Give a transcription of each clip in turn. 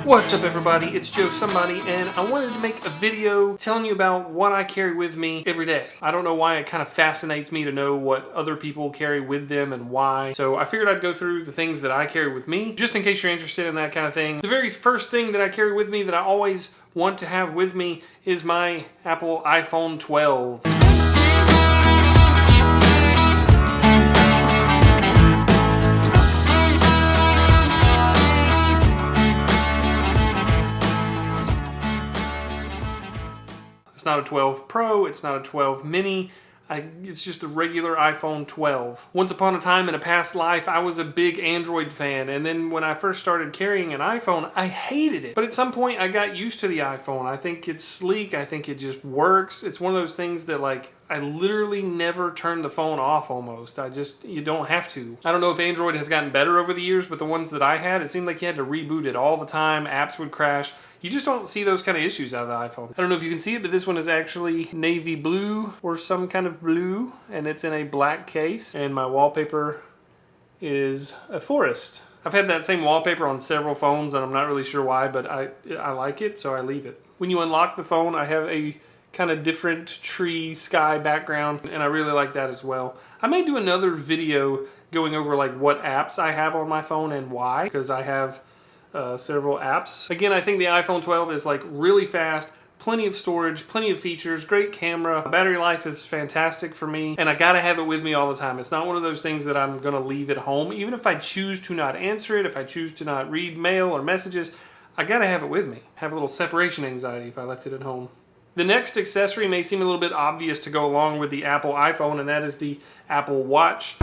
What's up everybody, it's Joe Somebody, and I wanted to make a video telling you about what I carry with me every day. I don't know why, it kind of fascinates me to know what other people carry with them and why. So I figured I'd go through the things that I carry with me, just in case you're interested in that kind of thing. The very first thing that I carry with me that I always want to have with me is my Apple iPhone 12. It's not a 12 Pro, it's not a 12 mini, it's just a regular iPhone 12. Once upon a time in a past life, I was a big Android fan, and then when I first started carrying an iPhone, I hated it. But at some point, I got used to the iPhone. I think it's sleek, I think it just works. It's one of those things that I literally never turn the phone off almost. You don't have to. I don't know if Android has gotten better over the years, but the ones that I had, it seemed like you had to reboot it all the time, apps would crash. You just don't see those kind of issues out of the iPhone. I don't know if you can see it, but this one is actually navy blue or some kind of blue, and it's in a black case, and my wallpaper is a forest. I've had that same wallpaper on several phones, and I'm not really sure why, but I like it, so I leave it. When you unlock the phone, I have a kind of different tree sky background, and I really like that as well. I may do another video going over like what apps I have on my phone and why, because I have several apps. Again, I think the iPhone 12 is like really fast, plenty of storage, plenty of features, great camera. Battery life is fantastic for me, and I gotta have it with me all the time. It's not one of those things that I'm gonna leave at home. Even if I choose to not answer it, if I choose to not read mail or messages, I gotta have it with me. Have a little separation anxiety if I left it at home. The next accessory may seem a little bit obvious to go along with the Apple iPhone, and that is the Apple Watch.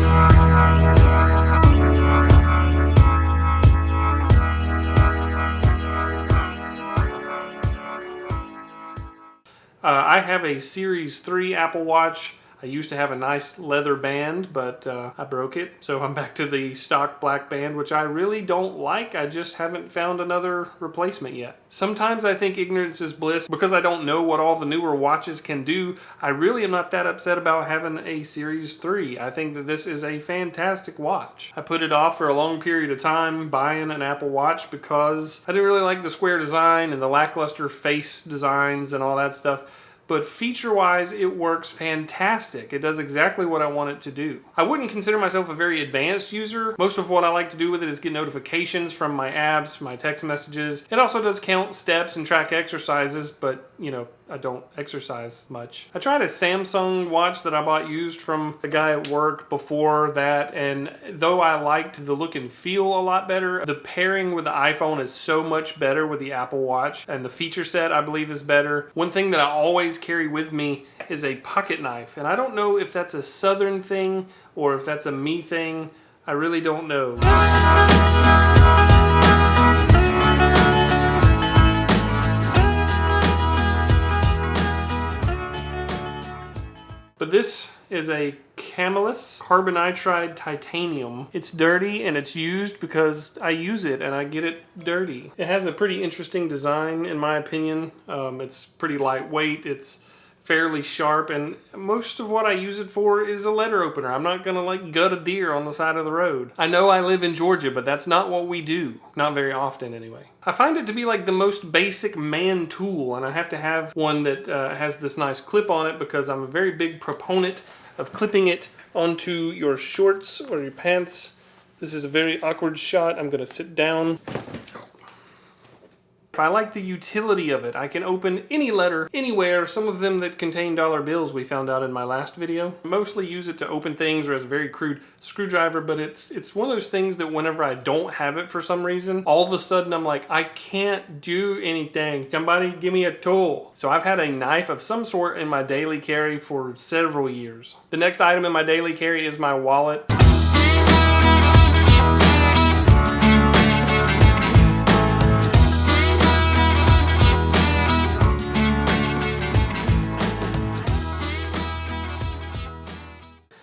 I have a Series 3 Apple Watch. I used to have a nice leather band, but I broke it, so I'm back to the stock black band, which I really don't like. I just haven't found another replacement yet. Sometimes I think ignorance is bliss. Because I don't know what all the newer watches can do, I really am not that upset about having a Series 3. I think that this is a fantastic watch. I put it off for a long period of time buying an Apple Watch because I didn't really like the square design and the lackluster face designs and all that stuff. But feature-wise, it works fantastic. It does exactly what I want it to do. I wouldn't consider myself a very advanced user. Most of what I like to do with it is get notifications from my apps, my text messages. It also does count steps and track exercises, but, you know, I don't exercise much. I tried a Samsung watch that I bought used from a guy at work before that, and though I liked the look and feel a lot better, the pairing with the iPhone is so much better with the Apple Watch, and the feature set I believe is better. One thing that I always carry with me is a pocket knife, and I don't know if that's a Southern thing or if that's a me thing. I really don't know. But this is a Camelus carbonitride titanium. It's dirty and it's used because I use it and I get it dirty. It has a pretty interesting design in my opinion. It's pretty lightweight, it's fairly sharp, and most of what I use it for is a letter opener. I'm not gonna like gut a deer on the side of the road. I know I live in Georgia, but that's not what we do. Not very often anyway. I find it to be like the most basic man tool, and I have to have one that has this nice clip on it because I'm a very big proponent of clipping it onto your shorts or your pants. This is a very awkward shot. I'm gonna sit down. I like the utility of it. I can open any letter anywhere, some of them that contain dollar bills we found out in my last video. I mostly use it to open things or as a very crude screwdriver, but it's one of those things that whenever I don't have it for some reason, all of a sudden I'm like, I can't do anything. Somebody give me a tool. So I've had a knife of some sort in my daily carry for several years. The next item in my daily carry is my wallet.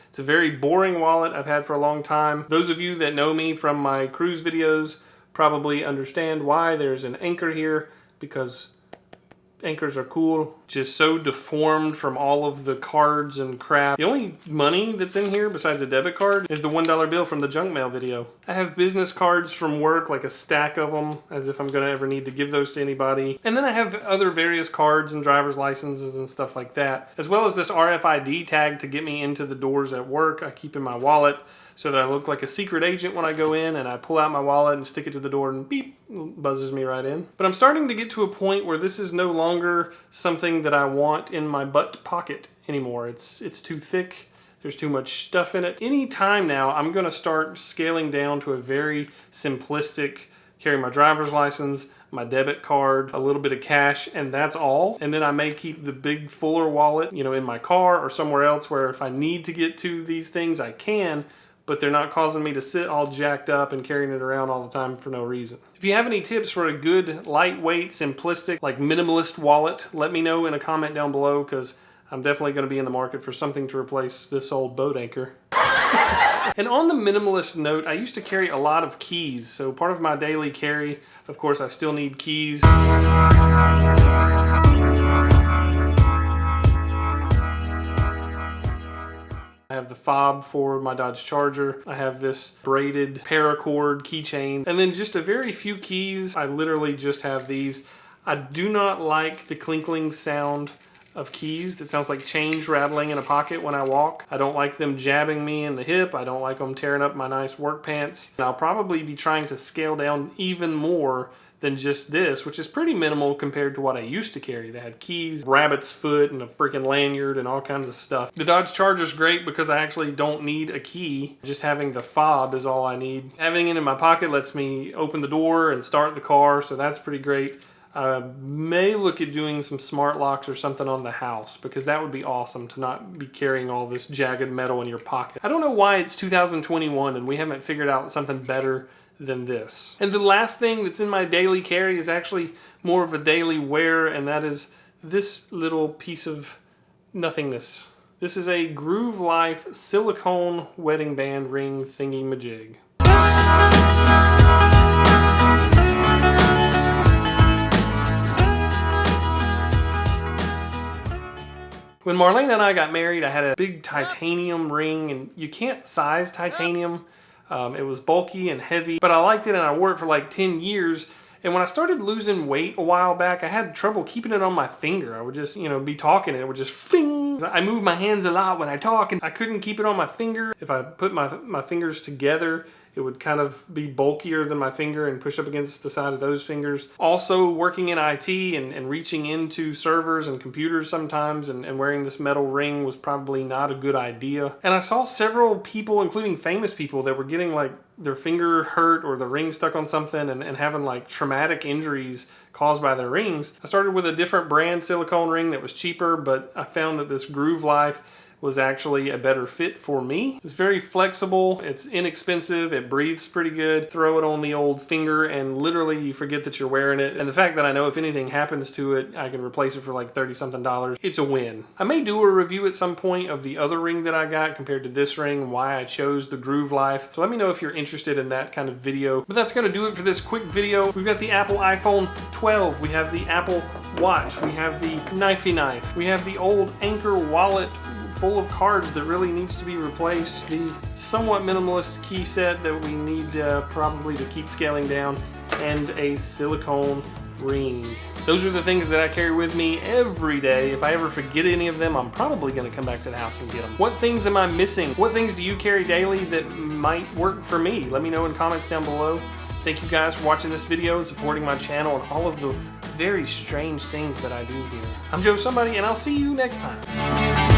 It's a very boring wallet I've had for a long time. Those of you that know me from my cruise videos probably understand why there's an anchor here, because anchors are cool. just so deformed from all of the cards and crap. The only money that's in here besides a debit card is the $1 bill from the junk mail video. I have business cards from work, like a stack of them, as if I'm gonna ever need to give those to anybody. And then I have other various cards and driver's licenses and stuff like that, as well as this RFID tag to get me into the doors at work. I keep in my wallet so that I look like a secret agent when I go in, and I pull out my wallet and stick it to the door and beep, buzzes me right in. But I'm starting to get to a point where this is no longer something that I want in my butt pocket anymore. It's too thick. There's too much stuff in it. Any time now, I'm gonna start scaling down to a very simplistic, carry my driver's license, my debit card, a little bit of cash, and that's all. And then I may keep the big fuller wallet, you know, in my car or somewhere else where if I need to get to these things, I can, but they're not causing me to sit all jacked up and carrying it around all the time for no reason. If you have any tips for a good, lightweight, simplistic, like minimalist wallet, let me know in a comment down below, because I'm definitely going to be in the market for something to replace this old boat anchor. And on the minimalist note, I used to carry a lot of keys. So part of my daily carry, of course, I still need keys. I have the fob for my Dodge Charger. I have this braided paracord keychain, and then just a very few keys. I literally just have these. I do not like the clinkling sound of keys that sounds like change rattling in a pocket when I walk. I don't like them jabbing me in the hip. I don't like them tearing up my nice work pants. And I'll probably be trying to scale down even more than just this, which is pretty minimal compared to what I used to carry. They had keys, rabbit's foot, and a freaking lanyard and all kinds of stuff. The Dodge Charger's great because I actually don't need a key. Just having the fob is all I need. Having it in my pocket lets me open the door and start the car, so that's pretty great. I may look at doing some smart locks or something on the house, because that would be awesome to not be carrying all this jagged metal in your pocket. I don't know why it's 2021 and we haven't figured out something better than this. And the last thing that's in my daily carry is actually more of a daily wear, and that is this little piece of nothingness. This is a GrooveLife silicone wedding band ring thingy majig. When Marlene and I got married, I had a big titanium ring, and you can't size titanium. It was bulky and heavy, but I liked it and I wore it for like 10 years. And when I started losing weight a while back, I had trouble keeping it on my finger. I would just, you know, be talking and it would just fing. I move my hands a lot when I talk, and I couldn't keep it on my finger. If I put my fingers together, it would kind of be bulkier than my finger and push up against the side of those fingers. Also, working in IT and reaching into servers and computers sometimes and wearing this metal ring was probably not a good idea. And I saw several people, including famous people, that were getting like their finger hurt or the ring stuck on something and having like traumatic injuries caused by their rings. I started with a different brand silicone ring that was cheaper, but I found that this GrooveLife was actually a better fit for me. It's very flexible, it's inexpensive, it breathes pretty good. Throw it on the old finger and literally you forget that you're wearing it. And the fact that I know if anything happens to it, I can replace it for like $30-something, it's a win. I may do a review at some point of the other ring that I got compared to this ring, why I chose the GrooveLife. So let me know if you're interested in that kind of video. But that's gonna do it for this quick video. We've got the Apple iPhone 12, we have the Apple Watch, we have the Knifey Knife, we have the old Anchor wallet full of cards that really needs to be replaced, the somewhat minimalist key set that we need probably to keep scaling down, and a silicone ring. Those are the things that I carry with me every day. If I ever forget any of them, I'm probably going to come back to the house and get them. What things am I missing? What things do you carry daily that might work for me? Let me know in comments down below. Thank you guys for watching this video and supporting my channel and all of the very strange things that I do here. I'm Joe Somebody, and I'll see you next time.